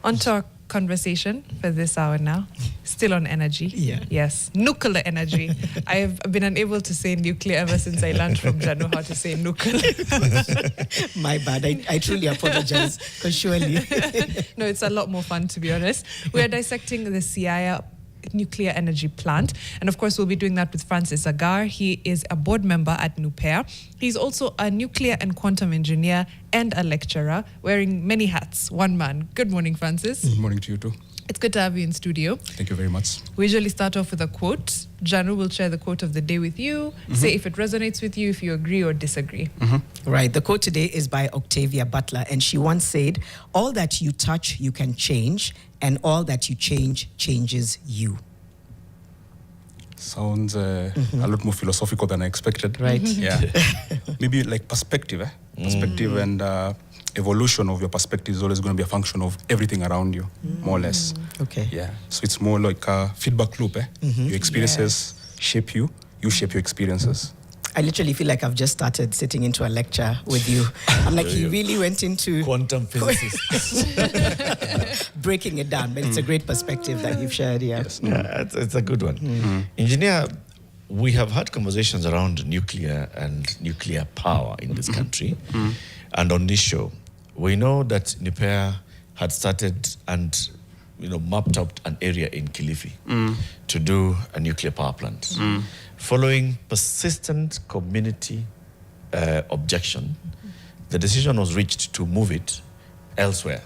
On to our conversation for this hour now. Still on energy. Yeah. Yes. Nuclear energy. I've been unable to say nuclear ever since I learned from Janu how to say nuclear. My bad. I truly apologize, because surely. No, it's a lot more fun, to be honest. We're dissecting the Siaya nuclear energy plant. And of course, we'll be doing that with Francis Agar. He is a board member at NuPEA. He's also a nuclear and quantum engineer and a lecturer, wearing many hats. One man. Good morning, Francis. Good morning to you too. It's good to have you in studio. Thank you very much. We usually start off with a quote. Janu will share the quote of the day with you. Say if it resonates with you, if you agree or disagree. Right. The quote today is by Octavia Butler, and she once said, "All that you touch, you can change, and all that you change, changes you." Sounds a lot more philosophical than I expected. Right. Yeah. Maybe like perspective. Perspective and evolution of your perspective is always going to be a function of everything around you, more or less. Okay. Yeah. So it's more like a feedback loop. Your experiences shape you. You shape your experiences. I literally feel like I've just started sitting into a lecture with you. I'm like, he really went into quantum physicists. breaking it down, but it's a great perspective that you've shared here. Yes. Yeah, it's a good one. Engineer, we have had conversations around nuclear and nuclear power in this country. And on this show, we know that NuPEA had started and mapped out an area in Kilifi to do a nuclear power plant. Following persistent community objection, the decision was reached to move it elsewhere.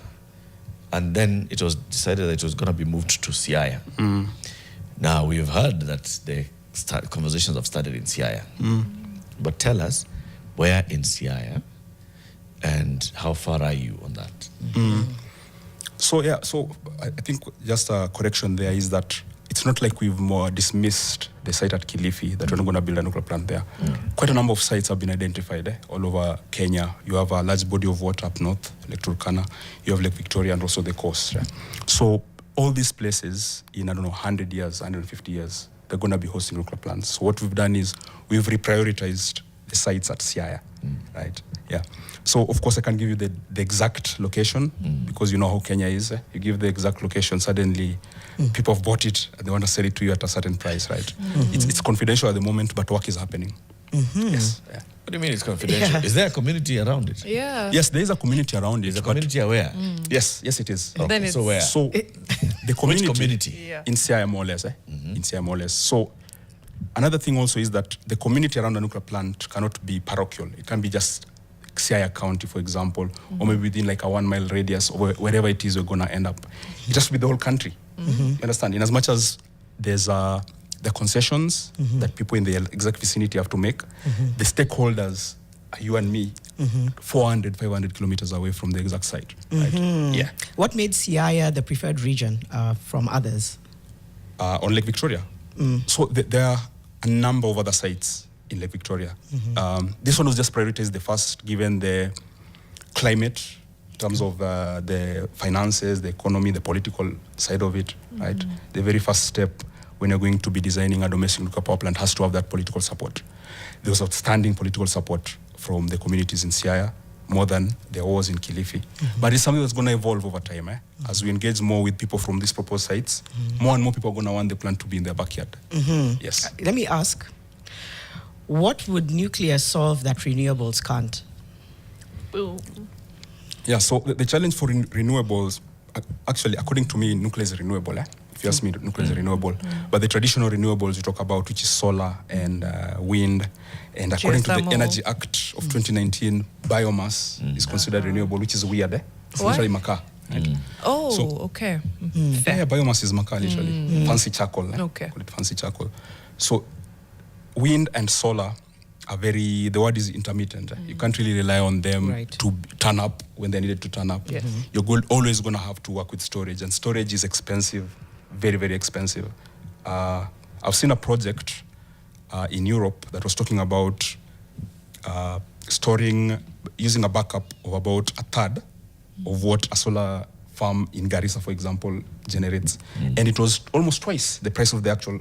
And then it was decided that it was going to be moved to Siaya. Now, we've heard that the conversations have started in Siaya. But tell us, where in Siaya, and how far are you on that? So I think just a correction there is that it's not like we've more dismissed the site at Kilifi that we're not going to build a nuclear plant there. Quite a number of sites have been identified all over Kenya. You have a large body of water up north, Lake Turkana. You have Lake Victoria and also the coast. So all these places in, 100 years, 150 years, they're going to be hosting nuclear plants. So what we've done is we've reprioritized the sites at Siaya, right? Yeah. So, of course, I can't give you the exact location because you know how Kenya is. You give the exact location, suddenly people have bought it and they want to sell it to you at a certain price, right? It's confidential at the moment, but work is happening. Yes. Yeah. What do you mean it's confidential? Yeah. Is there a community around it? Yeah. Yes, there is a community around it. Is the community aware? Yes, it is. Okay. Then So where? So, the community, Which community? Yeah. in Siaya, more or less. In Siaya, more or less. So, another thing also is that the community around a nuclear plant cannot be parochial. It can be just Siaya County, for example, or maybe within like a 1 mile radius or wherever it is we're going to end up. It has to be the whole country. You understand? In as much as there's the concessions that people in the exact vicinity have to make, the stakeholders are you and me, 400, 500 kilometers away from the exact site. Right? Yeah. What made Siaya the preferred region from others? On Lake Victoria. So there are a number of other sites in Lake Victoria. This one was just prioritized the first, given the climate, in terms of the finances, the economy, the political side of it, right? The very first step when you're going to be designing a domestic nuclear power plant has to have that political support. There was outstanding political support from the communities in Siaya, more than there was in Kilifi. But it's something that's going to evolve over time. As we engage more with people from these proposed sites, more and more people are going to want the plant to be in their backyard. Yes. Let me ask, what would nuclear solve that renewables can't? Yeah, so the challenge for renewables, actually, according to me, nuclear is renewable. If you ask me, nuclear is renewable. But the traditional renewables we talk about, which is solar and wind, and according to the Geothermal. Energy Act of 2019, biomass is considered renewable, which is weird. It's Why? literally makaa. Right? Oh, So- okay. Yeah, biomass is makaa, literally. Fancy charcoal. Okay. Call it fancy charcoal. So wind and solar are the word is intermittent. You can't really rely on them Right. to turn up when they needed to turn up. Yes. You're always going to have to work with storage, and storage is expensive, very, very expensive. I've seen a project in Europe that was talking about using a backup of about a third of what a solar farm in Garissa, for example, generates. And it was almost twice the price of the actual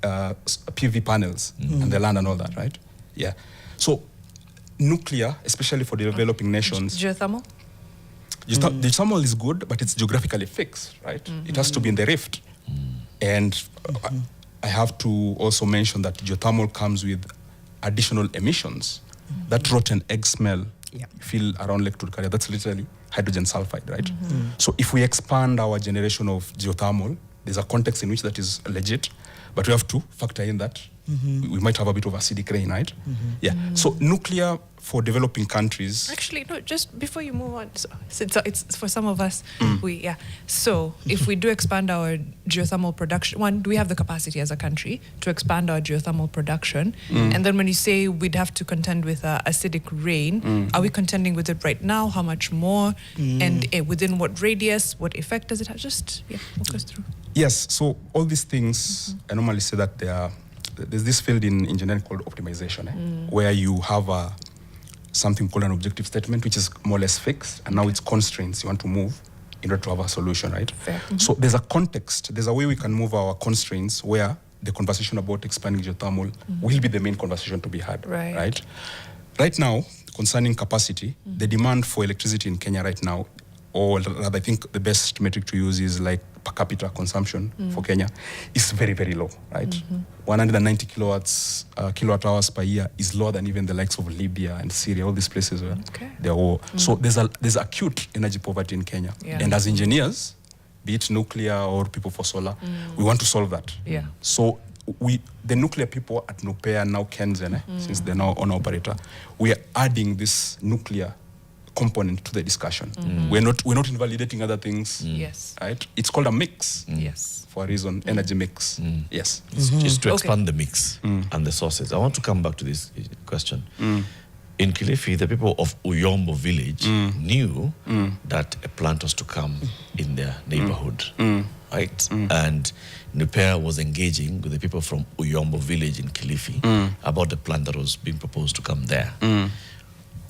PV panels and the land and all that, right? Yeah. So nuclear, especially for the developing nations, Geothermal? geothermal is good, but it's geographically fixed, right? It has to be in the rift. And I have to also mention that geothermal comes with additional emissions. That rotten egg smell you feel around Lake Turkana, that's literally hydrogen sulfide, right? So if we expand our generation of geothermal, there's a context in which that is legit, but we have to factor in that we might have a bit of acidic rain, right? So nuclear for developing countries. Actually, no, just before you move on, so it's for some of us, So if we do expand our geothermal production, one, do we have the capacity as a country to expand our geothermal production? And then when you say we'd have to contend with acidic rain, are we contending with it right now? How much more? And within what radius? What effect does it have? Just, walk us through. Yes, so all these things, I normally say that there's this field in engineering called optimization, where you have something called an objective statement, which is more or less fixed, and now it's constraints you want to move in order to have a solution, right? Fair. So there's a context, there's a way we can move our constraints where the conversation about expanding geothermal will be the main conversation to be had, right? Right now, concerning capacity, the demand for electricity in Kenya right now, or rather I think the best metric to use is like per capita consumption for Kenya, is very, very low, right? 190 kilowatt hours per year is lower than even the likes of Libya and Syria, all these places where there are war. So there's acute energy poverty in Kenya. And as engineers, be it nuclear or people for solar, we want to solve that. So the nuclear people at NuPEA, now Kenzen, since they're now owner-operator, we are adding this nuclear component to the discussion. We're not invalidating other things. Right? It's called a mix. For a reason, energy mix. Yes. Just to expand the mix and the sources. I want to come back to this question. In Kilifi, the people of Uyombo village knew that a plant was to come in their neighborhood, right? And NuPEA was engaging with the people from Uyombo village in Kilifi about the plant that was being proposed to come there.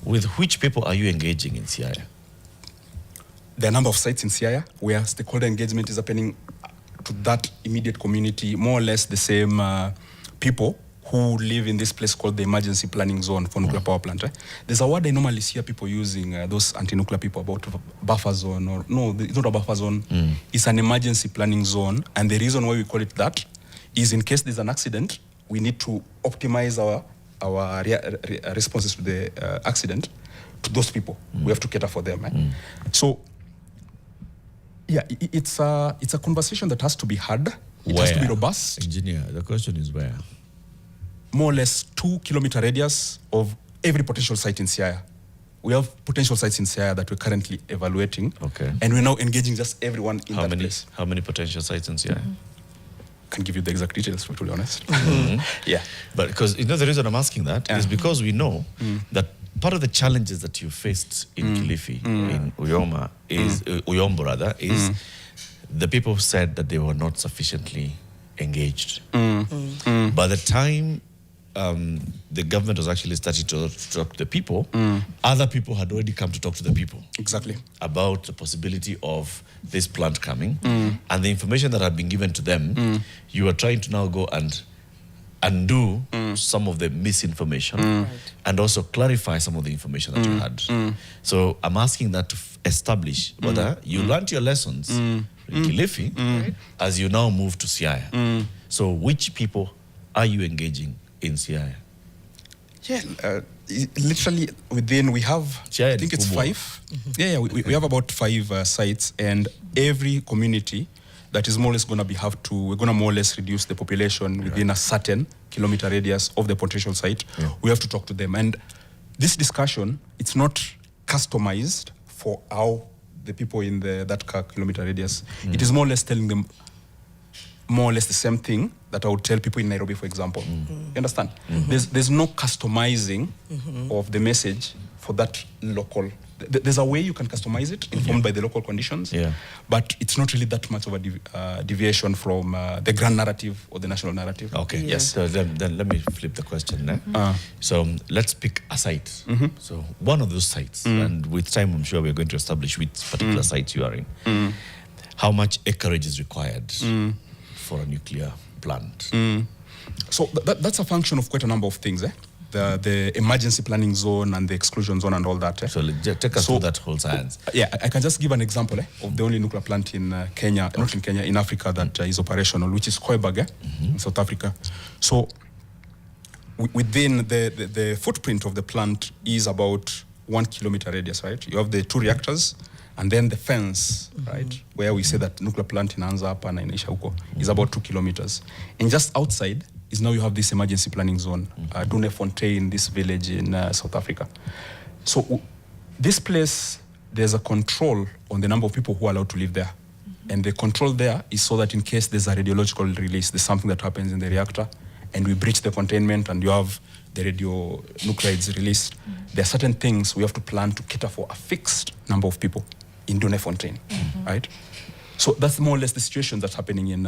With which people are you engaging in Siaya? There are a number of sites in Siaya where stakeholder engagement is happening to that immediate community, more or less the same people who live in this place called the emergency planning zone for nuclear power plant. There's a word I normally hear people using, those anti-nuclear people, about buffer zone, or no, it's not a buffer zone, it's an emergency planning zone. And the reason why we call it that is in case there's an accident, we need to optimize our responses to the accident to those people. We have to cater for them. So, it's a conversation that has to be had. It has to be robust. Engineer, the question is where? More or less 2-kilometer radius of every potential site in Siaya. We have potential sites in Siaya that we're currently evaluating. And we're now engaging just everyone in that place. How many potential sites in Siaya? Can give you the exact details, to be honest. But because the reason I'm asking that is because we know that part of the challenges that you faced in Kilifi, in Uyombo rather, is the people said that they were not sufficiently engaged. By the time the government was actually starting to talk to the people, other people had already come to talk to the people. About the possibility of this plant coming. And the information that had been given to them, you are trying to now go and undo some of the misinformation and also clarify some of the information that you had. So I'm asking that to establish whether you learned your lessons in Kilifi as you now move to Siaya. So which people are you engaging in Siaya? Literally within, we have, I think it's 5. We have about 5 sites, and every community that is more or less going to we're going to more or less reduce the population within a certain kilometer radius of the potential site. We have to talk to them. And this discussion, it's not customized for how the people in that kilometer radius. It is more or less telling them more or less the same thing that I would tell people in Nairobi, for example. You understand? There's no customizing of the message for that local. There's a way you can customize it, informed by the local conditions, but it's not really that much of a deviation from the grand narrative or the national narrative. So then let me flip the question. So let's pick a site. So one of those sites, and with time I'm sure we're going to establish which particular sites you are in. How much acreage is required for a nuclear plant? So that's a function of quite a number of things. the emergency planning zone and the exclusion zone and all that. So just take us through that whole science. Yeah, I can just give an example of the only nuclear plant in Kenya, not in Kenya, in Africa that is operational, which is Koibag in South Africa. So within the footprint of the plant is about 1 kilometer radius, right? You have the 2 reactors and then the fence, right? Where we say that nuclear plant in Anzapa and inaisha huko is about 2 kilometers. And just outside is now you have this emergency planning zone, Dunefontein, this village in South Africa. So this place, there's a control on the number of people who are allowed to live there. And the control there is so that in case there's a radiological release, there's something that happens in the reactor, and we breach the containment and you have the radionuclides released, there are certain things we have to plan to cater for a fixed number of people in Dunefontein, right? So that's more or less the situation that's happening in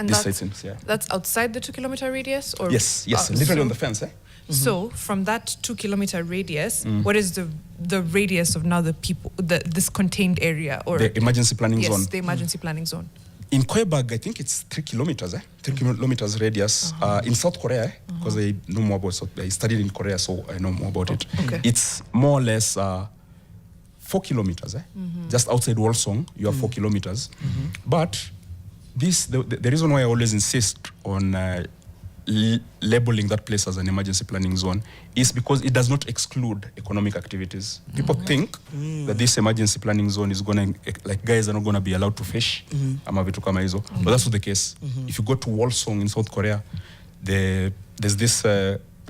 these sites. Yeah. That's outside the 2 kilometer radius? Or yes, literally on the fence. So from that 2 kilometer radius, what is the radius of now the people, this contained area? Or the emergency planning zone? Yes, the emergency planning zone. In Koibag, I think it's 3 kilometers, 3 kilometers radius. In South Korea, because I know more about it, I studied in Korea, so I know more about it. Okay. It's more or less 4 kilometers. Just outside Wolsong, you have 4 kilometers. But the reason why I always insist on labeling that place as an emergency planning zone is because it does not exclude economic activities. People think that this emergency planning zone is going to, like, guys are not going to be allowed to fish, ama vitu kama hizo. But that's not the case. If you go to Wolsong in South Korea, there's this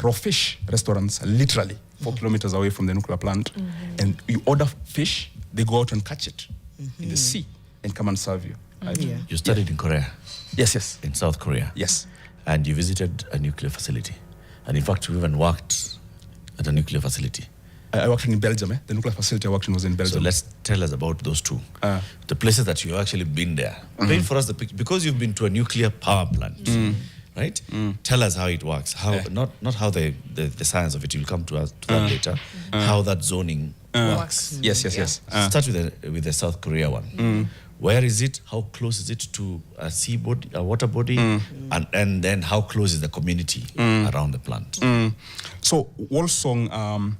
raw fish restaurants literally 4 kilometers away from the nuclear plant. And you order fish, they go out and catch it in the sea and come and serve you. Right? You studied in Korea? Yes. In South Korea? Yes. And you visited a nuclear facility. And in fact, you even worked at a nuclear facility. I worked in Belgium. The nuclear facility I worked in was in Belgium. So let's tell us about those two. The places that you've actually been there. Paint for us the picture. Because you've been to a nuclear power plant, right? Tell us how it works. How not how the science of it, you'll come to us to that later. How that zoning works. Yes. Start with the South Korea one. Where is it? How close is it to a sea body, a water body? And then how close is the community around the plant? So Wolsong,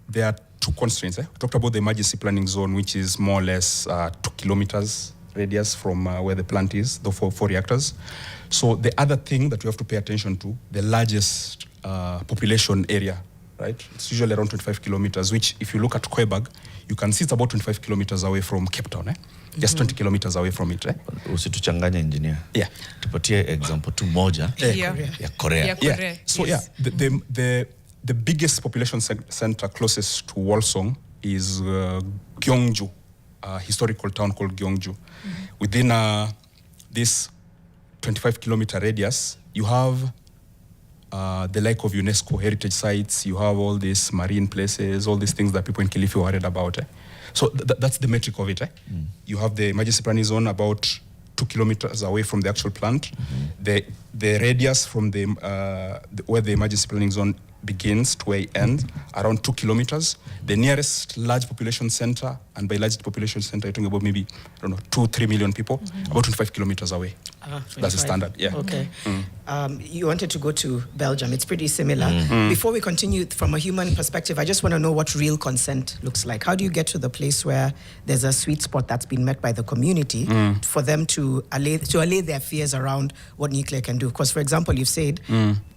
there are 2 constraints. We talked about the emergency planning zone, which is more or less 2 kilometers radius from where the plant is, the 4 reactors. So the other thing that we have to pay attention to, the largest population area, right? It's usually around 25 kilometers, which if you look at Koibag, you can see it's about 25 kilometers away from Cape Town. Just 20 kilometers away from it. Usituchanganye engineer. Yeah. Tupatie example tu moja ya Korea. Yeah. So the biggest population center closest to Wolsong is Gyeongju, a historical town called Gyeongju. Within this 25 kilometer radius, you have the like of UNESCO heritage sites, you have all these marine places, all these things that people in Kilifi worried about. So that's the metric of it. You have the emergency planning zone about 2 kilometers away from the actual plant. The radius from where the emergency planning zone begins to where it ends, around 2 kilometers. The nearest large population center, and by large population center, you're talking about maybe, 2-3 million people, about 25 kilometers away. That's the standard, yeah. Okay. You wanted to go to Belgium. It's pretty similar. Before we continue, from a human perspective, I just want to know what real consent looks like. How do you get to the place where there's a sweet spot that's been met by the community for them to allay their fears around what nuclear can do? Because, for example, you've said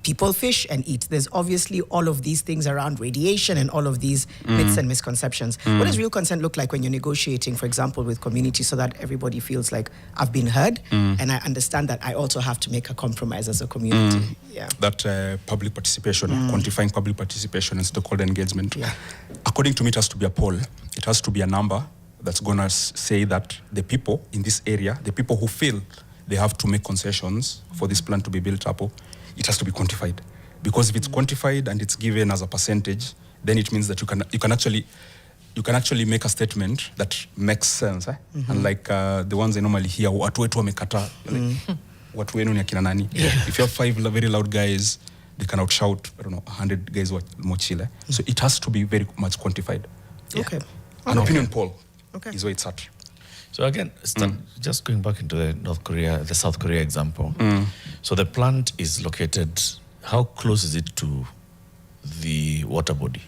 people fish and eat. There's obviously all of these things around radiation and all of these myths and misconceptions. What does real consent look like when you're negotiating, for example, with community, so that everybody feels like I've been heard and I understand that I also have to make a compromise as a community? That public participation, quantifying public participation and stakeholder engagement. According to me, it has to be a poll. It has to be a number that's going to say that the people in this area, the people who feel they have to make concessions for this plant to be built up, it has to be quantified. Because if it's quantified and it's given as a percentage, then it means that you can actually make a statement that makes sense. Unlike the ones I normally hear, watu wetu wamekataa. Watu wenu ni akina nani? If you have 5 very loud guys, they can outshout, 100 guys more chill. So it has to be very much quantified. An opinion poll is where it's at. So again, just going back into the South Korea example. So the plant is located, how close is it to the water body?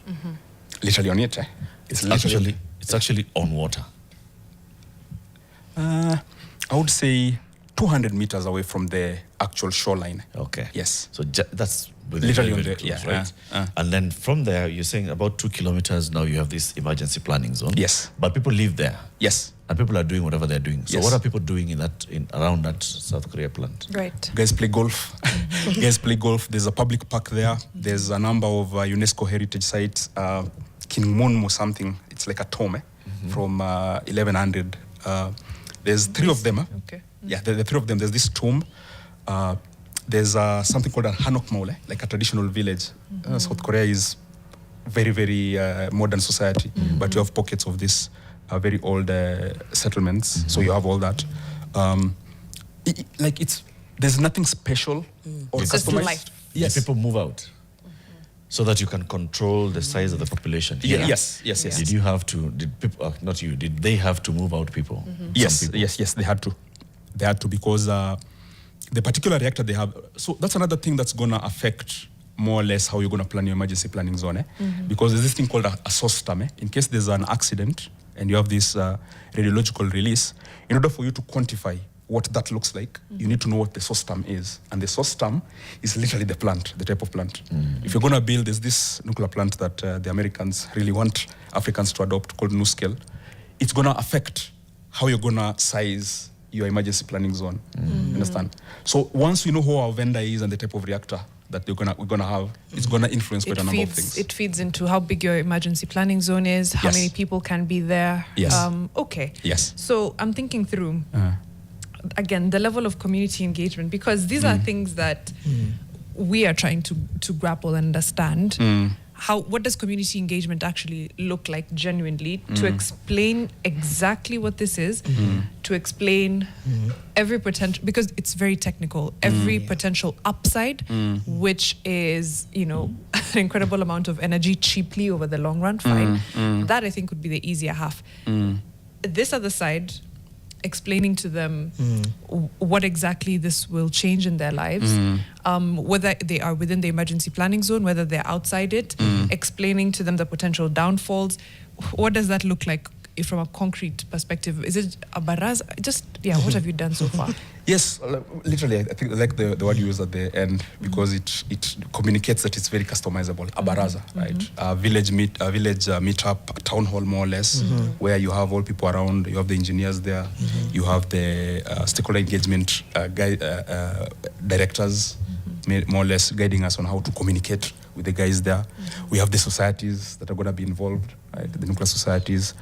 Literally on it, eh? It's actually on water. I would say 200 meters away from the actual shoreline. Okay. Yes. So that's within Literally very, on very the- close, yeah, right? And then from there, you're saying about 2 kilometers, now you have this emergency planning zone. Yes. But people live there. Yes. And people are doing whatever they're doing. So Yes. what are people doing around that South Korea plant? Right. Guys play golf. Guys play golf. There's a public park there. There's a number of UNESCO heritage sites. King Munmu something. It's like a tomb from 1100. There's 3 of them. Okay. Yeah, the 3 of them. There's this tomb. There's something called a Hanok Maule, like a traditional village. South Korea is very, very modern society, but you have pockets of this very old settlements. So you have all that. There's nothing special or It's just customized. life. Yes. People move out so that you can control the size of the population here. Yes. Did you have to, did people, not you, did they have to move out people? Yes, Some people? yes, they had to. They had to because the particular reactor they have. So that's another thing that's going to affect more or less how you're going to plan your emergency planning zone. Because there's this thing called a source term. In case there's an accident and you have this radiological release, in order for you to quantify what that looks like, you need to know what the source term is. And the source term is literally the plant, the type of plant. If you're going to build, there's this nuclear plant that the Americans really want Africans to adopt called NuScale. It's going to affect how you're going to size your emergency planning zone. Understand? So once we know who our vendor is and the type of reactor that we're gonna have, it's gonna influence quite a number of things. It feeds into how big your emergency planning zone is, how Yes. many people can be there. Yes. Okay. Yes. So I'm thinking through, again, the level of community engagement, because these are things that we are trying to grapple and understand. What does community engagement actually look like genuinely to explain exactly what this is, to explain every potential, because it's very technical, every potential upside, which is, an incredible amount of energy cheaply over the long run, fine. That I think would be the easier half. This other side, explaining to them what exactly this will change in their lives, whether they are within the emergency planning zone, whether they're outside it, explaining to them the potential downfalls. What does that look like from a concrete perspective? Is it a baraza? What have you done so far? Yes, literally, I think I like the word you use at the end because it communicates that it's very customizable. A baraza, right? A village meetup, a town hall more or less, where you have all people around. You have the engineers there. You have the stakeholder engagement directors, more or less guiding us on how to communicate with the guys there. We have the societies that are going to be involved, right? The nuclear societies,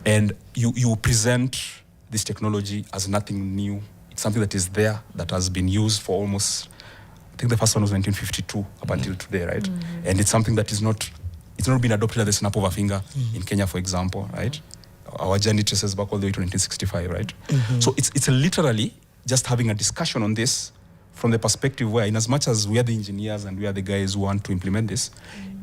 and you present this technology as nothing new. It's something that is there, that has been used for almost, I think the first one was 1952 up until today, right? And it's something that it's not been adopted at the snap of a finger in Kenya, for example, right? Our journey traces back all the way to 1965, right? So it's literally just having a discussion on this from the perspective where, in as much as we are the engineers and we are the guys who want to implement this,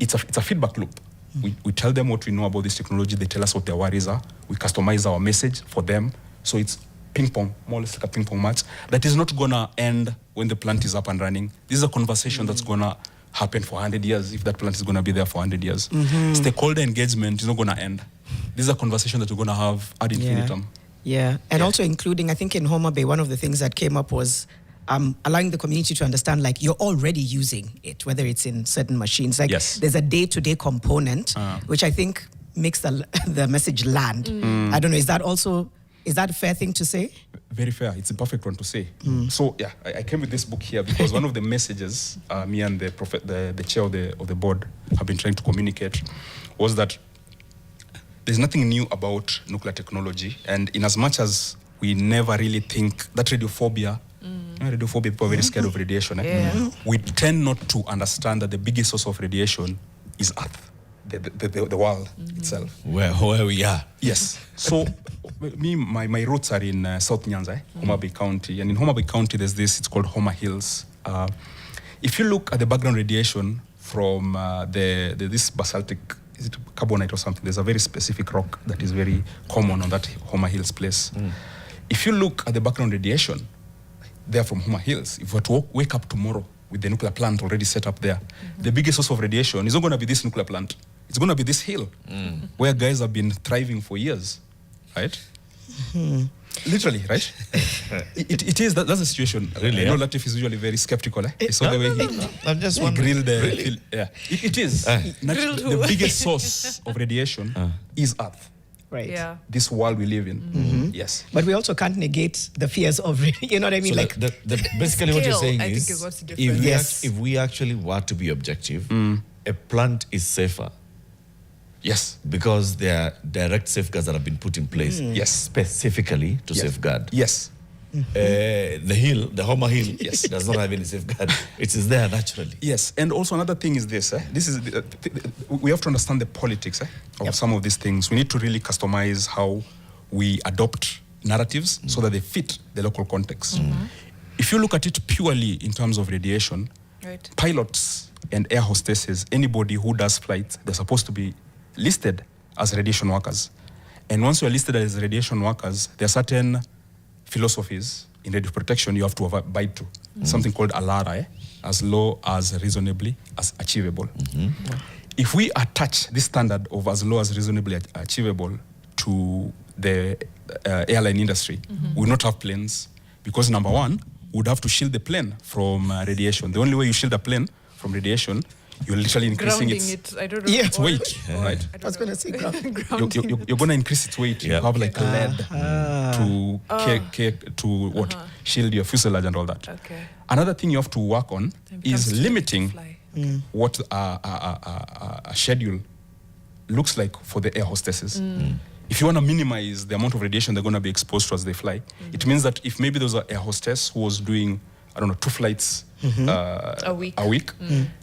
it's a feedback loop. We tell them what we know about this technology, they tell us what their worries are, we customize our message for them. So it's ping pong, more or less like a ping pong match, that is not gonna end when the plant is up and running. This is a conversation that's gonna happen for 100 years, if that plant is gonna be there for 100 years. Stakeholder engagement is not gonna end. This is a conversation that we're gonna have ad infinitum. Yeah, and also including, I think in Homa Bay, one of the things that came up was allowing the community to understand, like, you're already using it, whether it's in certain machines. Like, there's a day-to-day component, which I think makes the message land. I don't know, is that a fair thing to say? Very fair. It's a perfect one to say. So yeah, I came with this book here because one of the messages me and the chair of the board have been trying to communicate was that there's nothing new about nuclear technology, and in as much as we never really think that radiophobia, people are very scared of radiation. We tend not to understand that the biggest source of radiation is Earth, the world itself. Where we are. Yes. So my roots are in South Nyanza, Homa Bay County. And in Homa Bay County, there's it's called Homa Hills. If you look at the background radiation from this basaltic, is it carbonite or something? There's a very specific rock that is very common on that Homa Hills place. If you look at the background radiation, they're from Homa Hills. If we were to wake up tomorrow with the nuclear plant already set up there, the biggest source of radiation is not going to be this nuclear plant. It's going to be this hill where guys have been thriving for years, right? Literally, right? It is. That's the situation. Really, I know Latif is usually very skeptical. So the way he I'm just wondering. grilled the Really? hill. Yeah, it is. The biggest source of radiation is Earth. Right. Yeah. This world we live in. Yes. But we also can't negate the fears of, you know what I mean? So Like, basically what you're scale, saying I think, is, is what's the if difference. we, Yes. if we actually were to be objective, a plant is safer Yes. because there are direct safeguards that have been put in place Yes. specifically to Yes. safeguard. Yes. The hill, the Homer Hill, does not have any safeguard. It is there naturally. Yes, and also another thing is this. This is we have to understand the politics of some of these things. We need to really customize how we adopt narratives so that they fit the local context. If you look at it purely in terms of radiation, Right. pilots and air hostesses, anybody who does flights, they're supposed to be listed as radiation workers. And once you're listed as radiation workers, there are certain philosophies in radio protection you have to abide to. Something called ALARA, as low as reasonably as achievable. If we attach this standard of as low as reasonably achievable to the airline industry, we will not have planes because number one, we would have to shield the plane from radiation. The only way you shield a plane from radiation, you're literally increasing Grounding its it, I don't know. Yeah. its weight, right? I was going to say ground. Grounding. You're going to increase its weight. Yeah. You have like lead to shield your fuselage and all that. Okay. Another thing you have to work on Then it becomes is too limiting fly. what a schedule looks like for the air hostesses. If you want to minimize the amount of radiation they're going to be exposed to as they fly, it means that if maybe there was an air hostess who was doing, I don't know, 2 flights A week.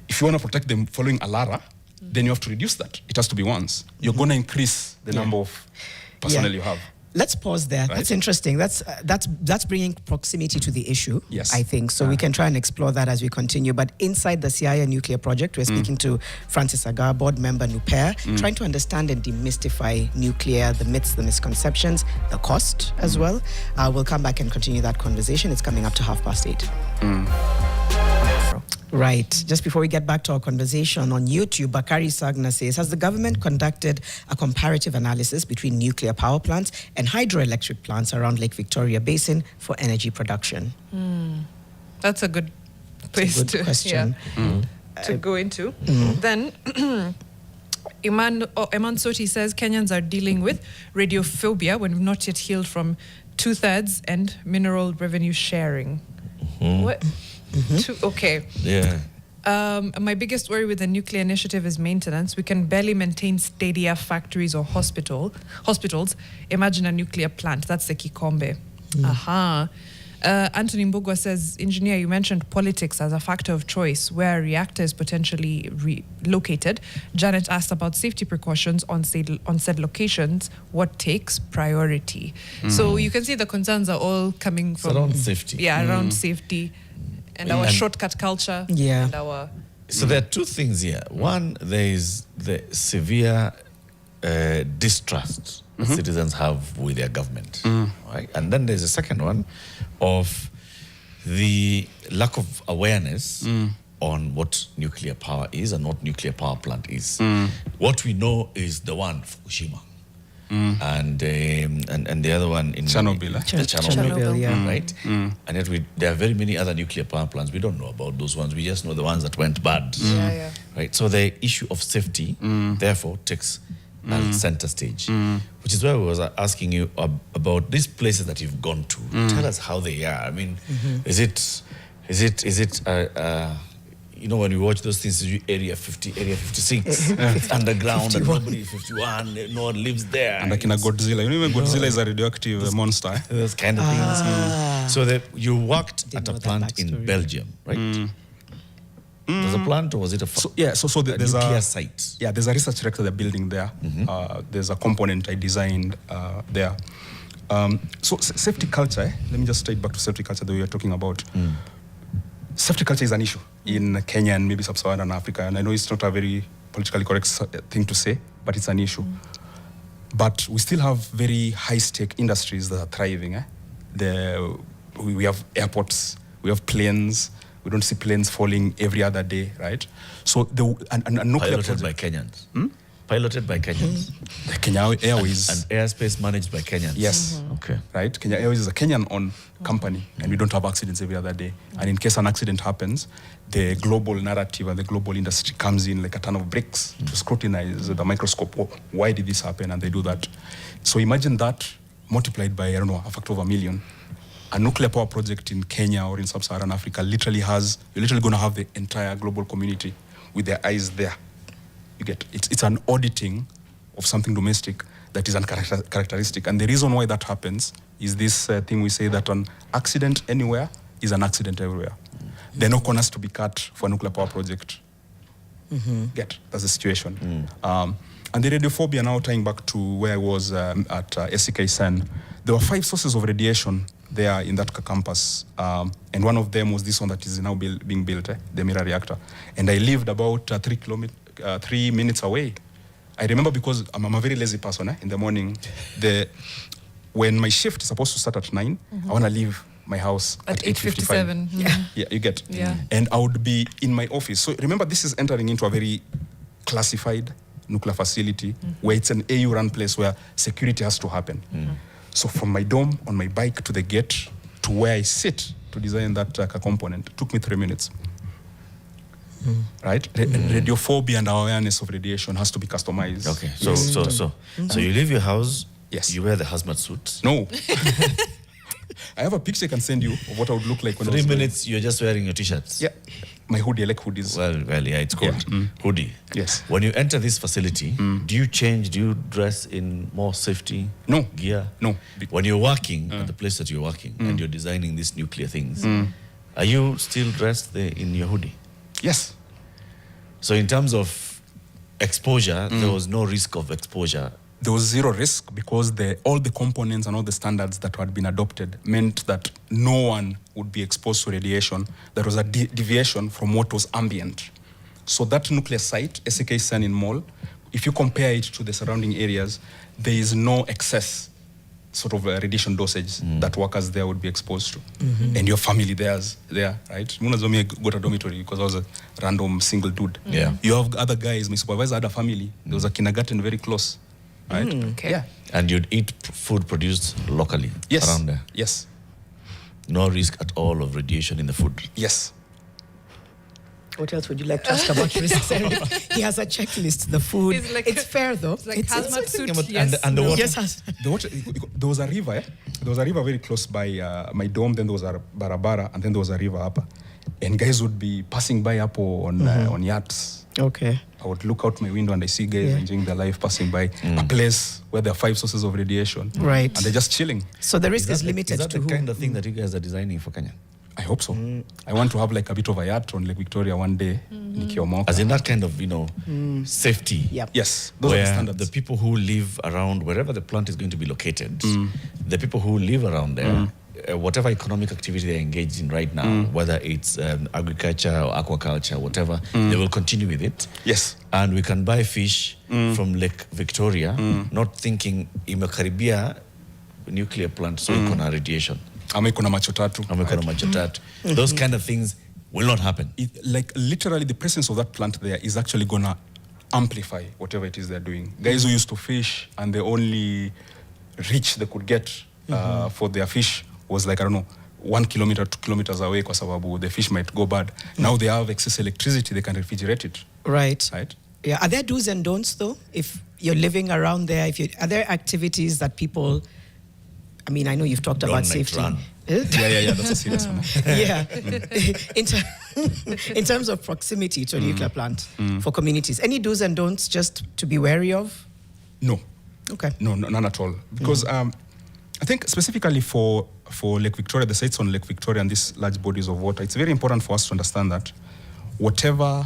if you want to protect them following ALARA, then you have to reduce that. It has to be once. You're going to increase the number of personnel you have. Let's pause there. Right. That's interesting. That's bringing proximity to the issue. Yes. I think so. We can try and explore that as we continue. But inside the Siaya nuclear project, we're speaking to Francis Agar, board member NuPEA, trying to understand and demystify nuclear, the myths, the misconceptions, the cost as well. We'll come back and continue that conversation. It's coming up to 8:30. Right. Just before we get back to our conversation on YouTube, Bakari Sagna says, has the government conducted a comparative analysis between nuclear power plants and hydroelectric plants around Lake Victoria Basin for energy production? That's a good place Good to question. to go into. Then Iman Soti says Kenyans are dealing with radiophobia when we've not yet healed from 2/3 and mineral revenue sharing. What? Okay. Yeah. My biggest worry with the nuclear initiative is maintenance. We can barely maintain stadia factories or hospitals. Imagine a nuclear plant. That's the Kikombe. Anthony Mbugwa says, Engineer, you mentioned politics as a factor of choice where a reactor is potentially relocated. Janet asked about safety precautions on said locations. What takes priority? So you can see the concerns are all coming from... around safety. Yeah, around safety and our shortcut culture. Yeah. And our... So there are two things here. One, there is the severe distrust citizens have with their government. Right? And then there's a second one of the lack of awareness on what nuclear power is and what nuclear power plant is. What we know is the one, Fukushima. And the other one in Chernobyl, Chernobyl, yeah. right? And yet there are very many other nuclear power plants. We don't know about those ones. We just know the ones that went bad. Yeah. Right? So the issue of safety, therefore, takes center stage, which is why I was asking you about these places that you've gone to. Tell us how they are. I mean, is it you know, when we watch those things, Area 50, Area 56, it's underground, and nobody 51, no one lives there. And like in a Godzilla. You know, even Godzilla is a radioactive monster. Those kind of things. So that you worked Didn't at a know that plant in backstory. Belgium, right? Was a plant or was it a So a there's nuclear a site? Yeah, there's a research reactor they're building there. There's a component I designed there. So safety culture, let me just straight back to safety culture that we were talking about. Safety culture is an issue in Kenya and maybe sub-Saharan Africa. And I know it's not a very politically correct thing to say, but it's an issue. But we still have very high-stake industries that are thriving. We have airports, we have planes, We don't see planes falling every other day, right? So a nuclear Piloted by Kenyans. Piloted by Kenyans. The Kenya Airways. And airspace managed by Kenyans. Yes. Okay. Right? Kenya Airways is a Kenyan-owned company, and we don't have accidents every other day. And in case an accident happens, the global narrative and the global industry comes in like a ton of bricks to scrutinize the microscope. Why did this happen? And they do that. So imagine that multiplied by, I don't know, a factor of 1 million. A nuclear power project in Kenya or in sub-Saharan Africa you're literally going to have the entire global community with their eyes there. You get it's an auditing of something domestic that is uncharacteristic. And the reason why that happens is this thing we say that an accident anywhere is an accident everywhere. There are no corners to be cut for a nuclear power project. That's the situation. And the radiophobia, now tying back to where I was at SCK-SEN, there were 5 sources of radiation there in that campus. And one of them was this one that is now being built, the mirror reactor. And I lived about 3 minutes away. I remember because I'm a very lazy person. In the morning, when my shift is supposed to start at 9, I want to leave my house at 8:57. Yeah, you get. Yeah. And I would be in my office. So remember, this is entering into a very classified nuclear facility where it's an AU-run place where security has to happen. So from my dorm, on my bike to the gate, to where I sit to design that component, it took me 3 minutes. Right? Radiophobia and our awareness of radiation has to be customized. Okay, so you leave your house, yes. You wear the hazmat suit. No. I have a picture I can send you of what I would look like when 3 minutes, you're just wearing your t-shirts. Yeah. My hoodie, I like hoodies. Well, yeah, it's called hoodie. Yes. When you enter this facility, do you dress in more safety gear? No. When you're working at the place that you're working and you're designing these nuclear things, are you still dressed in your hoodie? Yes. So in terms of exposure, there was no risk of exposure. There was zero risk because all the components and all the standards that had been adopted meant that no one would be exposed to radiation. There was a deviation from what was ambient. So that nuclear site, SCK-SEN in Mall, if you compare it to the surrounding areas, there is no excess sort of radiation dosage that workers there would be exposed to. And your family there, right? I got a dormitory because I was a random single dude. Yeah. You have other guys, my supervisor had a family. There was a kindergarten very close. Right? Okay. Yeah. And you'd eat food produced locally around there? Yes. No risk at all of radiation in the food? Yes. What else would you like to ask about risks, Eric? He has a checklist, the food. It's fair, though. It's like hazmat suit, and the water. Yes, The water, there was a river, There was a river very close by my dorm, then there was a barabara, and then there was a river up. And guys would be passing by up on yachts. Okay. I would look out my window and I see guys enjoying their life, passing by a place where there are 5 sources of radiation. Right. And they're just chilling. So the risk is limited Is that to the who? kind of thing that you guys are designing for Kenya? I hope so. I want to have like a bit of a yacht on Lake Victoria one day. As in that kind of, safety. Yep. Yes, those are the Where standards. the people who live around wherever the plant is going to be located, the people who live around there, whatever economic activity they're engaged in right now, whether it's agriculture or aquaculture, whatever, they will continue with it. Yes. And we can buy fish from Lake Victoria, not thinking imekaribia nuclear plant, so ikona radiation. Ama iko na macho tatu. Those kind of things will not happen. Like literally the presence of that plant there is actually going to amplify whatever it is they're doing. Guys who used to fish and the only reach they could get for their fish was like, I don't know, 1 kilometer, 2 kilometers away kwa sababu the fish might go bad. Now they have excess electricity, they can refrigerate it. Right. Right? Yeah. Are there do's and don'ts, though? If you're living around there, are there activities that people... I mean, I know you've talked about safety. Run. Yeah, that's a serious one. Yeah. In terms of proximity to a nuclear plant for communities, any do's and don'ts just to be wary of? No. Okay. No, none at all. Because I think specifically for Lake Victoria, the sites on Lake Victoria and these large bodies of water, it's very important for us to understand that whatever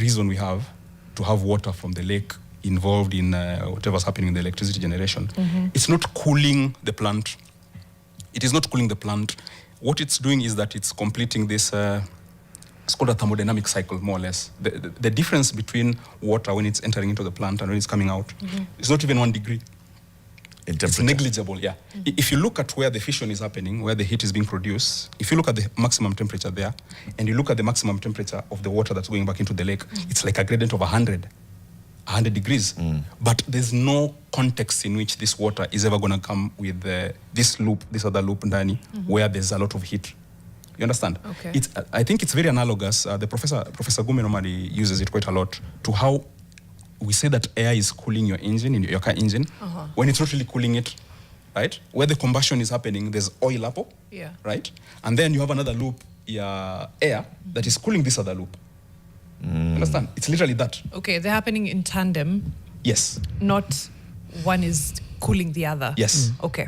reason we have to have water from the lake involved in whatever's happening in the electricity generation, it's not cooling the plant. It is not cooling the plant. What it's doing is that it's completing this, it's called a thermodynamic cycle, more or less. The difference between water when it's entering into the plant and when it's coming out is not even 1 degree. in It's temperature. negligible, yeah. If you look at where the fission is happening, where the heat is being produced, if you look at the maximum temperature there, and you look at the maximum temperature of the water that's going back into the lake, it's like a gradient of 100 degrees. But there's no context in which this water is ever going to come with this other loop, ndani, where there's a lot of heat. You understand? Okay. I think it's very analogous. The Professor Gume normally uses it quite a lot to how we say that air is cooling your engine, in your car engine, when it's not really cooling it, right? Where the combustion is happening, there's oil up, Yeah. right? And then you have another loop, air, that is cooling this other loop. Understand? It's literally that. Okay, they're happening in tandem, Yes. not one is cooling the other. Yes. Okay.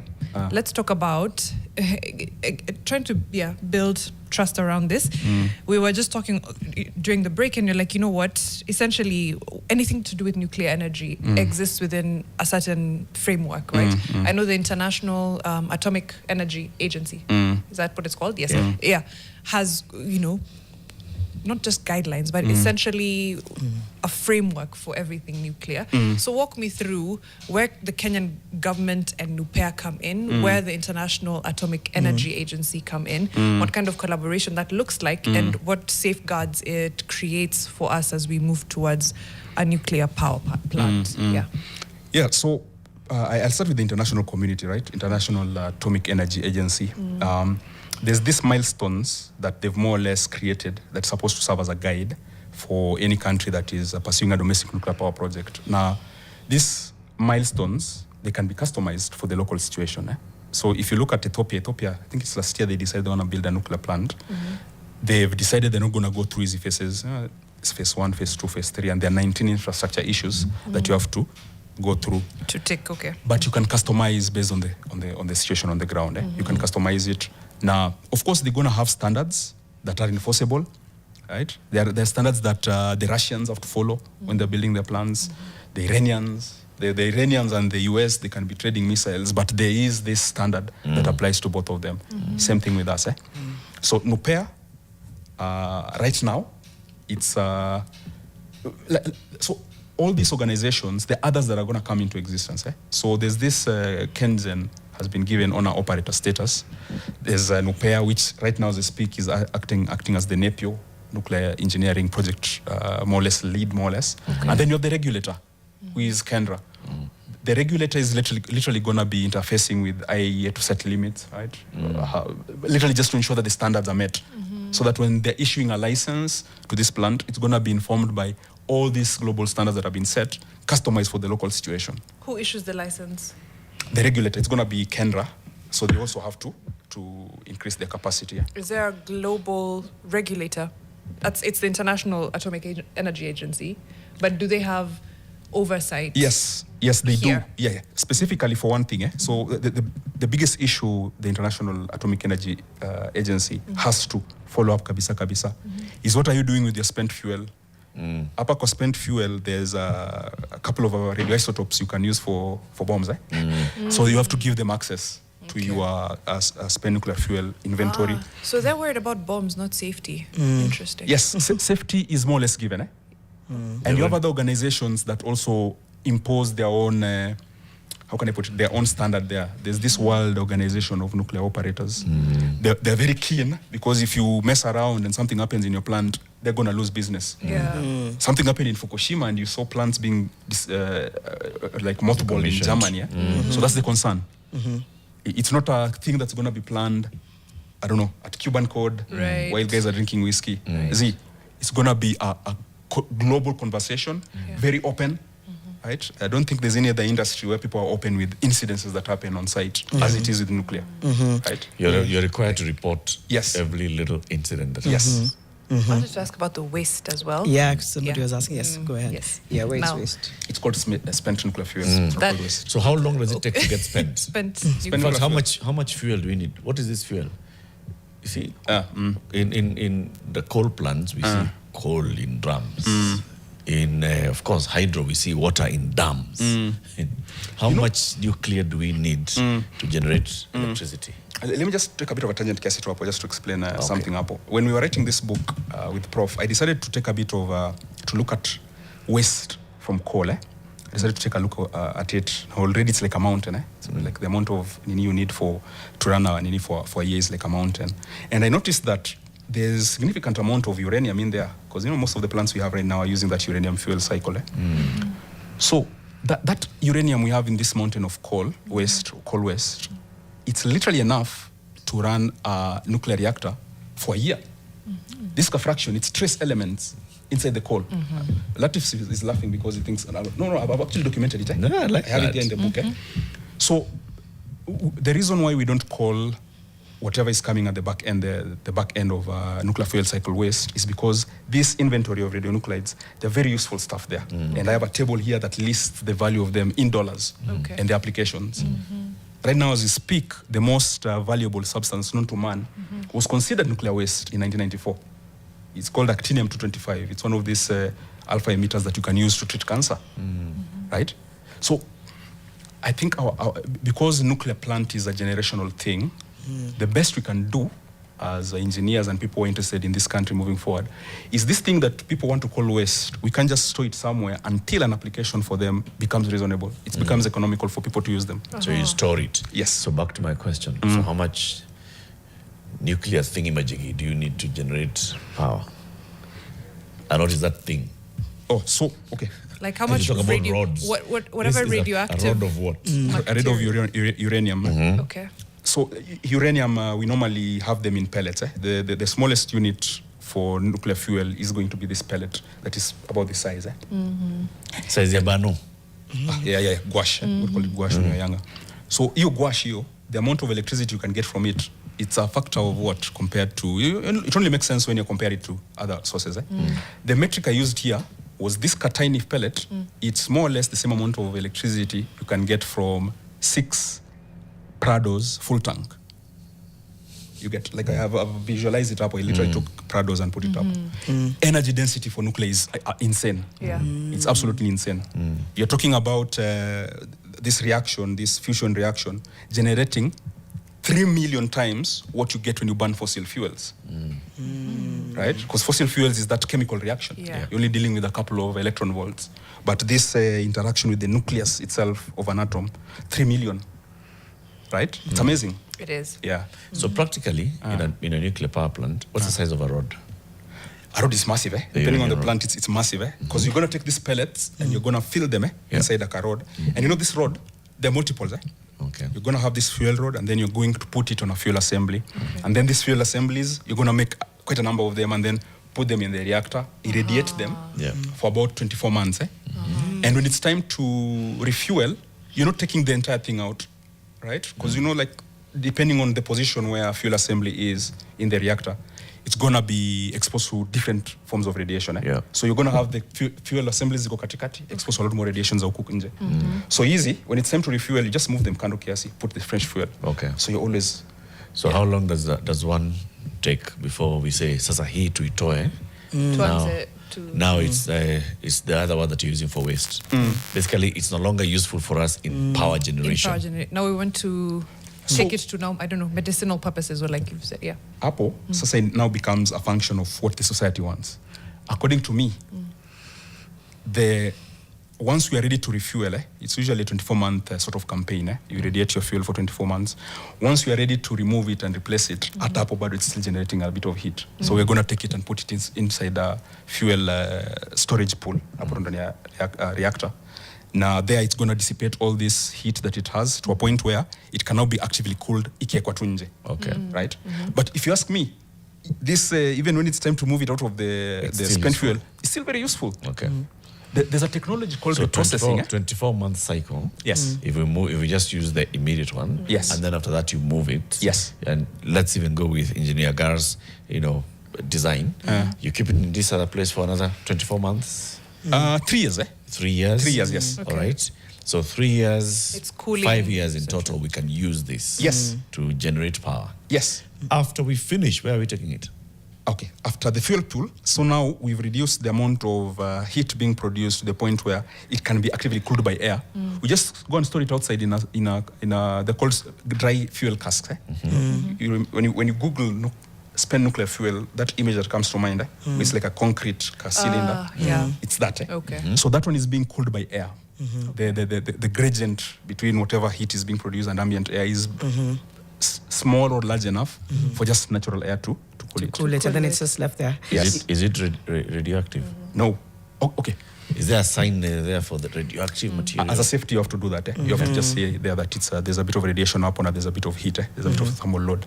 Let's talk about trying to build trust around this. We were just talking during the break, and you're like, you know what? Essentially, anything to do with nuclear energy exists within a certain framework, right? I know the International Atomic Energy Agency. Is that what it's called? Yes. Yeah. Has, not just guidelines, but essentially a framework for everything nuclear. So walk me through where the Kenyan government and NuPEA come in, where the International Atomic Energy Agency come in, what kind of collaboration that looks like, and what safeguards it creates for us as we move towards a nuclear power plant. Yeah, so I'll start with the international community, right? International Atomic Energy Agency. There's these milestones that they've more or less created that's supposed to serve as a guide for any country that is pursuing a domestic nuclear power project. Now, these milestones, they can be customized for the local situation. So if you look at Ethiopia, I think it's last year they decided they want to build a nuclear plant. They've decided they're not going to go through easy phases. It's phase 1, phase 2, phase 3, and there are 19 infrastructure issues that you have to go through. To take, okay. But you can customize based on the situation on the ground. You can customize it. Now, of course, they're going to have standards that are enforceable, right? There are standards that the Russians have to follow when they're building their plans. The Iranians and the US, they can be trading missiles, but there is this standard that applies to both of them. Same thing with us. So NuPEA, right now, it's so all these organizations, the others that are going to come into existence. So there's this Kenzen has been given honor operator status. There's NuPEA, which right now as I speak is acting as the NEPIO, nuclear engineering project, more or less lead, more or less. Okay. And then you have the regulator, who is Kendra. The regulator is literally going to be interfacing with IAEA to set limits, right? Literally just to ensure that the standards are met. So that when they're issuing a license to this plant, it's going to be informed by all these global standards that have been set, customized for the local situation. Who issues the license? The regulator, it's going to be Kendra, so they also have to increase their capacity. Is there a global regulator? It's the International Atomic Energy Agency, but do they have oversight? Yes, they do. Yeah. Specifically for one thing. So the biggest issue the International Atomic Energy Agency has to follow up kabisa is what are you doing with your spent fuel? Upper kwa spent fuel, there's a couple of radioisotopes you can use for bombs. So you have to give them access to your spent nuclear fuel inventory. So they're worried about bombs, not safety. Interesting. Yes, safety is more or less given. And you have other organizations that also impose their own, their own standard there. There's this World Organization of Nuclear Operators. They're very keen because if you mess around and something happens in your plant, they're going to lose business. Something happened in Fukushima and you saw plants being like mothballed in Germany. So that's the concern. It's not a thing that's going to be planned, I don't know, at Cuban Code while guys are drinking whiskey. It's going to be a global conversation, very open. Right? I don't think there's any other industry where people are open with incidences that happen on site as it is with nuclear. Right? You're required to report every little incident that happens. I wanted to ask about the waste as well. Yeah, somebody was asking. Yes, go ahead. Yes. Yeah, waste. It's called spent nuclear fuel. So how long does it take to get spent? Spent How much fuel do we need? What is this fuel? You see, in the coal plants, we see coal in drums. In, of course, hydro, we see water in dams. How much nuclear do we need to generate electricity? Let me just take a bit of a tangent case just to explain something up. When we were writing this book with Prof, I decided to take a bit of, to look at waste from coal. I decided to take a look at it. Already it's like a mountain. So like the amount of you need to run a for a year is like a mountain. And I noticed that there's significant amount of uranium in there, because most of the plants we have right now are using that uranium fuel cycle. So that uranium we have in this mountain of coal waste, it's literally enough to run a nuclear reactor for a year. This fraction, it's trace elements inside the coal. Latif is laughing because he thinks, no, I've actually documented it. No, I like I have that. it there in the book. So the reason why we don't call whatever is coming at the back end, the back end of nuclear fuel cycle waste, is because this inventory of radionuclides, they're very useful stuff there. And I have a table here that lists the value of them in dollars and the applications. Right now, as we speak, the most valuable substance known to man was considered nuclear waste in 1994. It's called actinium-225. It's one of these alpha emitters that you can use to treat cancer, right? So I think because nuclear plant is a generational thing, the best we can do as engineers and people who are interested in this country moving forward is this thing that people want to call waste. We can't just store it somewhere until an application for them becomes reasonable. It becomes economical for people to use them. So you store it. Yes. So back to my question. So how much nuclear thingamajiggy do you need to generate power? And what is that thing? Oh, so, okay. Like how Can much you talk about radio, rods? whatever This is radioactive. a rod of what? A rate of uranium. Okay. So uranium, we normally have them in pellets. The smallest unit for nuclear fuel is going to be this pellet that is about this size. Size ya bano. Yeah, gouache. We call it gouache when you're younger. So you gouache, the amount of electricity you can get from it, it's a factor of what compared to, it only makes sense when you compare it to other sources. The metric I used here was this tiny pellet. It's more or less the same amount of electricity you can get from 6 Prado's full tank. You get, like I've visualized it up. I literally took Prado's and put it up. Energy density for nuclear is insane. Yeah. It's absolutely insane. You're talking about this reaction, this fusion reaction, generating 3 million times what you get when you burn fossil fuels. Right? Because fossil fuels is that chemical reaction. Yeah. You're only dealing with a couple of electron volts. But this interaction with the nucleus itself of an atom, 3 million. Right? It's amazing. It is. Yeah. So practically, in a nuclear power plant, what's the size of a rod? A rod is massive, Depending on the plant, it's massive, Because you're going to take these pellets and you're going to fill them, inside a rod. And this rod, there are multiples, Okay. You're going to have this fuel rod, and then you're going to put it on a fuel assembly. And then these fuel assemblies, you're going to make quite a number of them and then put them in the reactor, irradiate them for about 24 months. And when it's time to refuel, you're not taking the entire thing out, right? Because, depending on the position where a fuel assembly is in the reactor, it's going to be exposed to different forms of radiation. Yeah. So you're going to have the fuel assemblies go katikati, exposed to a lot more radiation za huku nje. So easy, when it's time to refuel, you just move them kando kiasi, put the fresh fuel. Okay. So you're always... So how long does one take before we say, sasa hii tuitoe? Now it's the other one that you're using for waste. Basically, it's no longer useful for us in power generation. Now we want to take it to now, I don't know, medicinal purposes, or like you've said, Apple, sasa now becomes a function of what the society wants. According to me, once we are ready to refuel, it's usually a 24-month sort of campaign. You radiate your fuel for 24 months. Once we are ready to remove it and replace it, at Apple, but it's still generating a bit of heat. So we're going to take it and put it inside a fuel storage pool, a reactor. Now there it's going to dissipate all this heat that it has to a point where it can now be actively cooled ikiekwa tu nje. Okay. Right? But if you ask me, this even when it's time to move it out of the spent fuel, it's still very useful. Okay. There's a technology called reprocessing. 24-month cycle. Yes. If we just use the immediate one. Yes. And then after that you move it. Yes. And let's even go with Engineer Agar's, design. You keep it in this other place for another 24 months. 3 years, 3 years? 3 years, yes. Okay. All right. So 3 years, it's cooling, 5 years in total, we can use this to generate power. Yes. After we finish, where are we taking it? Okay, after the fuel pool, so now we've reduced the amount of heat being produced to the point where it can be actively cooled by air. We just go and store it outside in a they're called dry fuel casks. When you Google spent nuclear fuel, that image that comes to mind, it's like a concrete cylinder. Yeah. It's that. Okay. So that one is being cooled by air. The gradient between whatever heat is being produced and ambient air is small or large enough for just natural air to cool it. Cool it, and then it's just left there. Yes. Is it radioactive? No. Oh, okay. Is there a sign there for the radioactive material? As a safety, you have to do that. You have to just say there that it's there's a bit of radiation up on it, there's a bit of heat, there's a bit of thermal load.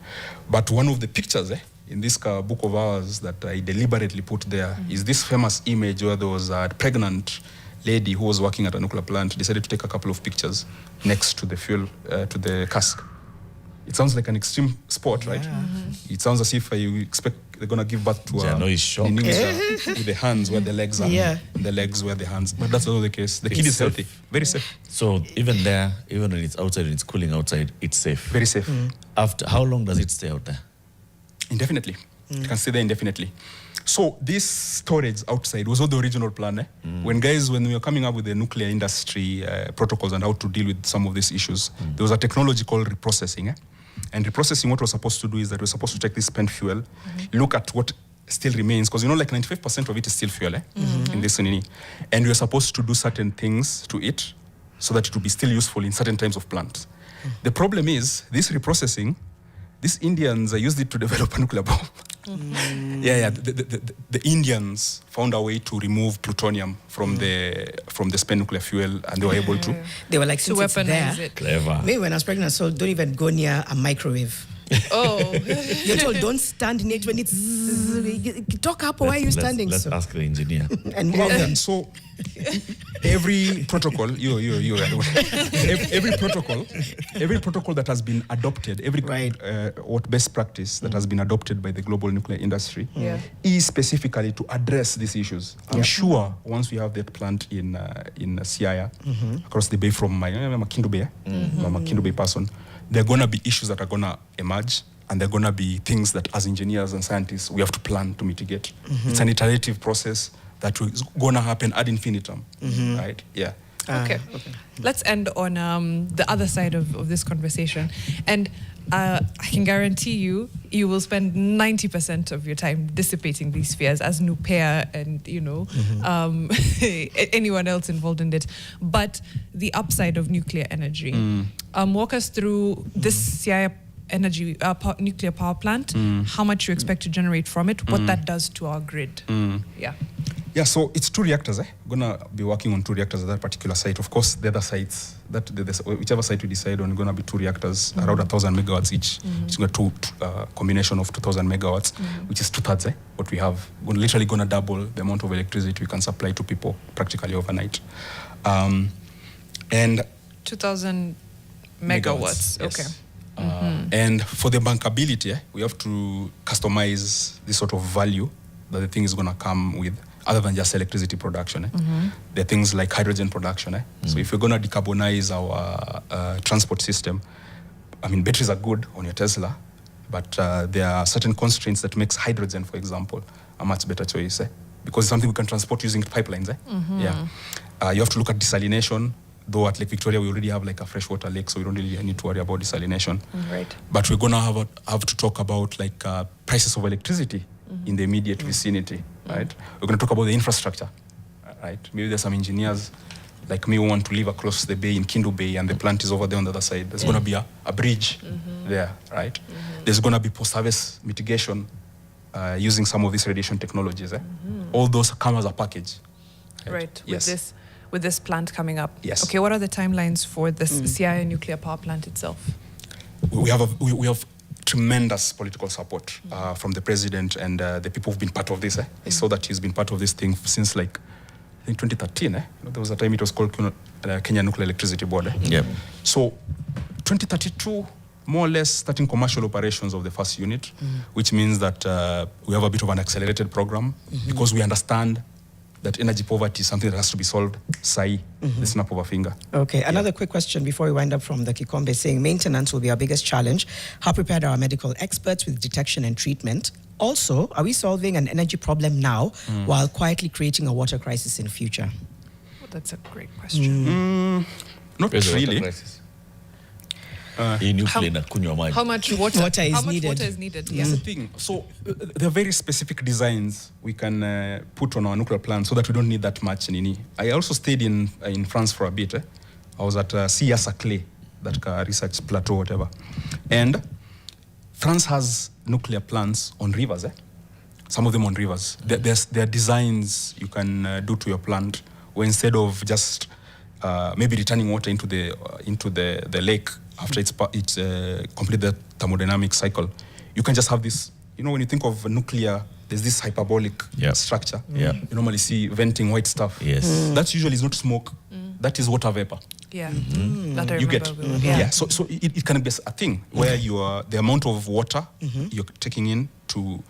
But one of the pictures in this book of ours that I deliberately put there is this famous image where there was a pregnant lady who was working at a nuclear plant, decided to take a couple of pictures next to the fuel, to the cask. It sounds like an extreme sport, right? It sounds as if you expect they're going to give birth to with the hands where the legs are, and the legs where the hands. But that's not the case. The kid is healthy, very safe. So even there, even when it's outside and it's cooling outside, it's safe. Very safe. After how long does it stay out there? Indefinitely. It can stay there indefinitely. So this storage outside was not the original plan. When we were coming up with the nuclear industry protocols and how to deal with some of these issues, there was a technology called reprocessing. And reprocessing, what we're supposed to do is that we're supposed to take this spent fuel, look at what still remains, because like 95% of it is still fuel in this unit. And we're supposed to do certain things to it so that it will be still useful in certain types of plants. The problem is, this reprocessing, these Indians used it to develop a nuclear bomb. The Indians found a way to remove plutonium from the spent nuclear fuel, and they were able to. They were like, to weaponize it. Clever. Maybe when I was pregnant, so don't even go near a microwave. Oh. You're told don't stand near it when it's talk up. Why are you standing? Let's ask the engineer. And so every protocol, every protocol that has been adopted, what best practice that has been adopted by the global nuclear industry is specifically to address these issues. I'm sure once we have that plant in Siaya, across the bay from my Makindu Bay, I'm a Makindu Bay person, there are going to be issues that are going to emerge, and there are going to be things that as engineers and scientists we have to plan to mitigate. It's an iterative process that is going to happen ad infinitum, right? Yeah. Okay. Let's end on the other side of this conversation. And I can guarantee you will spend 90% of your time dissipating these fears as NuPEA and, anyone else involved in it. But the upside of nuclear energy. Walk us through this Siaya energy nuclear power plant, how much you expect to generate from it, what that does to our grid. Yeah, so it's 2 reactors. We're going to be working on 2 reactors at that particular site. Of course, the other sites, whichever site we decide on, going to be 2 reactors, around 1,000 megawatts each. It's going to combination of 2,000 megawatts, which is 2/3 what we have. We're literally going to double the amount of electricity we can supply to people practically overnight. And 2,000 megawatts. Yes. Okay. And for the bankability, we have to customize this sort of value that the thing is going to come with, other than just electricity production. There are things like hydrogen production. So if we're going to decarbonize our transport system, batteries are good on your Tesla, but there are certain constraints that makes hydrogen, for example, a much better choice, because it's something we can transport using pipelines. You have to look at desalination, though at Lake Victoria we already have like a freshwater lake, so we don't really need to worry about desalination. Right. But we're going to have to talk about prices of electricity in the immediate vicinity, right? We're going to talk about the infrastructure, right? Maybe there's some engineers like me who want to live across the bay in Kindu Bay, and the plant is over there on the other side. There's going to be a bridge there, right? There's going to be post-service mitigation using some of these radiation technologies. All those come as a package. Right. Yes. With this plant coming up. Yes. Okay, what are the timelines for this Siaya nuclear power plant itself? We have tremendous political support from the president and the people who've been part of this. I saw that he's been part of this thing since I think 2013. There was a time it was called Kenya Nuclear Electricity Board. So 2032, more or less starting commercial operations of the first unit, which means that we have a bit of an accelerated program because we understand that energy poverty is something that has to be solved, the snap of a finger. Okay, another quick question before we wind up from the Kikombe, saying maintenance will be our biggest challenge. How prepared are our medical experts with detection and treatment? Also, are we solving an energy problem now while quietly creating a water crisis in future? Well, that's a great question. Not really. hii nuclear na kunywa maji. How much water? Water is How much needed. water is needed? That's Yeah. the thing. So there are very specific designs we can put on our nuclear plant so that we don't need that much nini. I also stayed in France for a bit. I was at Siaya, that research plateau, whatever. And France has nuclear plants on rivers. Some of them on rivers. There are designs you can do to your plant where instead of just maybe returning water into the lake after it's complete the thermodynamic cycle, you can just have this. You know, when you think of nuclear, there's this hyperbolic structure. Yeah. You normally see venting white stuff. Yes. That usually is not smoke. That is water vapor. Yeah. That I You remember. get. Yeah. So it can be a thing where the amount of water you're taking in to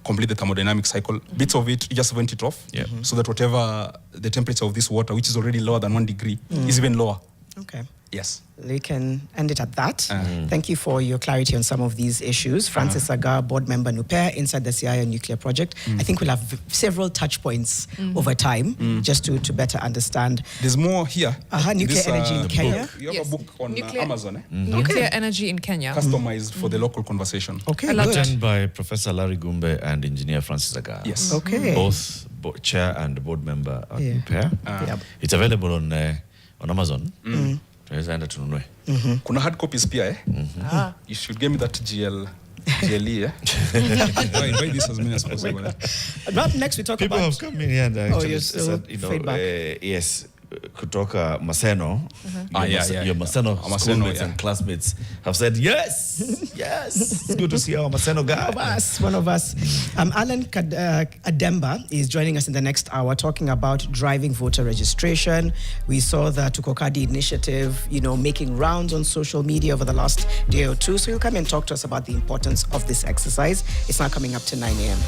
complete the thermodynamic cycle, bits of it, you just vent it off. Yeah. So that whatever the temperature of this water, which is already lower than 1 degree, is even lower. Okay. Yes. We can end it at that. Thank you for your clarity on some of these issues. Francis Agar, board member NuPEA, inside the Siaya nuclear project. I think we'll have several touch points over time just to better understand. There's more here. Nuclear energy in Kenya. You have Yes. a book on Amazon, Nuclear energy in Kenya. customized for the local conversation. Okay, I love good. Written by Professor Larry Gumbe and Engineer Francis Agar. Yes. Okay. Both chair and board member at Yeah. NuPEA. Yep. It's available on Amazon. Tunaweza enda tununue. Kuna hard copies pia, You should give me that GLE, Invite this as many as possible. Up next, we talk People about. have come in here and actually you're still said, you know, feedback. yes, kutoka Maseno, your Maseno Maseno, schoolmates and classmates have said, yes, it's good to see our Maseno guy. One of us. Alan Ademba is joining us in the next hour talking about driving voter registration. We saw the Tukokadi initiative, making rounds on social media over the last day or two. So he'll come and talk to us about the importance of this exercise. It's now coming up to 9 a.m.